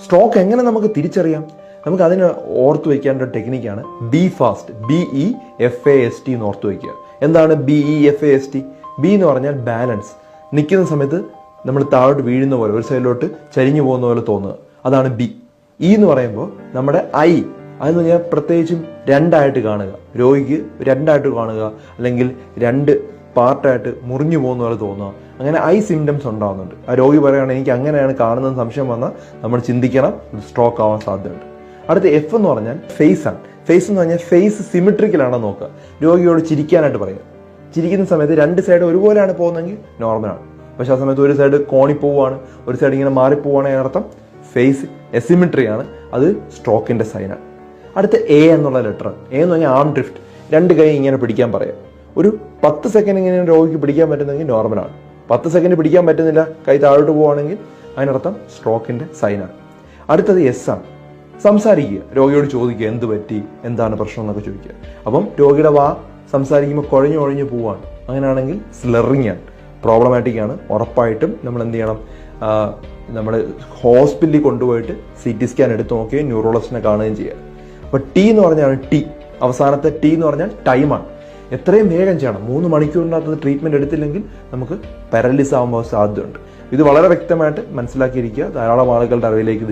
Stroke എങ്ങനെ നമുക്ക് തിരിച്ചറിയാം? നമുക്ക് അതിന് ഓർത്ത് വയ്ക്കേണ്ട ഒരു ടെക്നിക്കാണ് BFAST, BEFAST എന്ന് ഓർത്ത് വയ്ക്കുക. എന്താണ് BEFAST? ബി എന്ന് പറഞ്ഞാൽ ബാലൻസ്. നിൽക്കുന്ന സമയത്ത് നമ്മൾ താഴോട്ട് വീഴുന്ന പോലെ, ഒരു സൈഡിലോട്ട് ചരിഞ്ഞു പോകുന്ന പോലെ തോന്നുക, അതാണ് ബി. ഇ എന്ന് പറയുമ്പോൾ നമ്മുടെ ഐ, അതെന്ന് പറഞ്ഞാൽ പ്രത്യേകിച്ചും രണ്ടായിട്ട് കാണുക, രോഗിക്ക് രണ്ടായിട്ട് കാണുക, അല്ലെങ്കിൽ രണ്ട് പാർട്ടായിട്ട് മുറിഞ്ഞു പോകുന്ന പോലെ തോന്നുക, അങ്ങനെ ഐ സിംറ്റംസ് ഉണ്ടാകുന്നുണ്ട്. ആ രോഗി പറയുകയാണെങ്കിൽ എനിക്ക് അങ്ങനെയാണ് കാണുന്നത് സംശയം വന്നാൽ നമ്മൾ ചിന്തിക്കണം, സ്ട്രോക്ക് ആവാൻ സാധ്യതയുണ്ട്. അടുത്ത എഫ് എന്ന് പറഞ്ഞാൽ ഫേസ് ആണ്. ഫേസ് എന്ന് പറഞ്ഞാൽ ഫേസ് സിമെട്രിക്കലാണോ നോക്കുക. രോഗിയോട് ചിരിക്കാനായിട്ട് പറയുക. ചിരിക്കുന്ന സമയത്ത് രണ്ട് സൈഡ് ഒരുപോലെയാണ് പോകുന്നതെങ്കിൽ നോർമലാണ്. പക്ഷെ ആ സമയത്ത് ഒരു സൈഡ് കോണി പോവുകയാണ്, ഒരു സൈഡ് ഇങ്ങനെ മാറിപ്പോവുകയാണ്, അതിനർത്ഥം ഫേസ് എസിമെട്രി ആണ്, അത് സ്ട്രോക്കിന്റെ സൈനാണ്. അടുത്ത എ എന്നുള്ള ലെറ്റർ. എ എന്ന് പറഞ്ഞാൽ ആം ഡ്രിഫ്റ്റ്. രണ്ട് കൈ ഇങ്ങനെ പിടിക്കാൻ പറയാം. ഒരു 10 സെക്കൻഡ് ഇങ്ങനെ രോഗിക്ക് പിടിക്കാൻ പറ്റുന്നെങ്കിൽ നോർമലാണ്. 10 സെക്കൻഡ് പിടിക്കാൻ പറ്റുന്നില്ല, കൈ താഴോട്ട് പോവുകയാണെങ്കിൽ അതിനർത്ഥം സ്ട്രോക്കിന്റെ സൈനാണ്. അടുത്തത് എസ് ആണ്. സംസാരിക്കുക, രോഗിയോട് ചോദിക്കുക എന്ത് പറ്റി, എന്താണ് പ്രശ്നം എന്നൊക്കെ ചോദിക്കുക. അപ്പം രോഗിയുടെ വാ സംസാരിക്കുമ്പോൾ കുഴഞ്ഞു പോവാണ്, അങ്ങനെയാണെങ്കിൽ സ്ലറിങ് ആണ്, പ്രോബ്ലമാറ്റിക് ആണ്. ഉറപ്പായിട്ടും നമ്മൾ എന്ത് ചെയ്യണം? നമ്മൾ ഹോസ്പിറ്റലിൽ കൊണ്ടുപോയിട്ട് CT സ്കാൻ എടുത്ത് നോക്കുകയും ന്യൂറോളജിസ്റ്റിനെ കാണുകയും ചെയ്യുക. അപ്പോൾ ടി എന്ന് പറഞ്ഞാൽ ടി, അവസാനത്തെ ടി എന്ന് പറഞ്ഞാൽ ടൈമാണ്. എത്രയും വേഗം ചെയ്യണം. 3 മണിക്കൂറിനകത്ത് ട്രീറ്റ്മെൻറ്റ് എടുത്തില്ലെങ്കിൽ നമുക്ക് പാരലിസിസ് ആകുമ്പോൾ സാധ്യതയുണ്ട്. ഇത് വളരെ വ്യക്തമായിട്ട് മനസ്സിലാക്കിയിരിക്കുക. ധാരാളം ആളുകളുടെ അറിവിലേക്ക്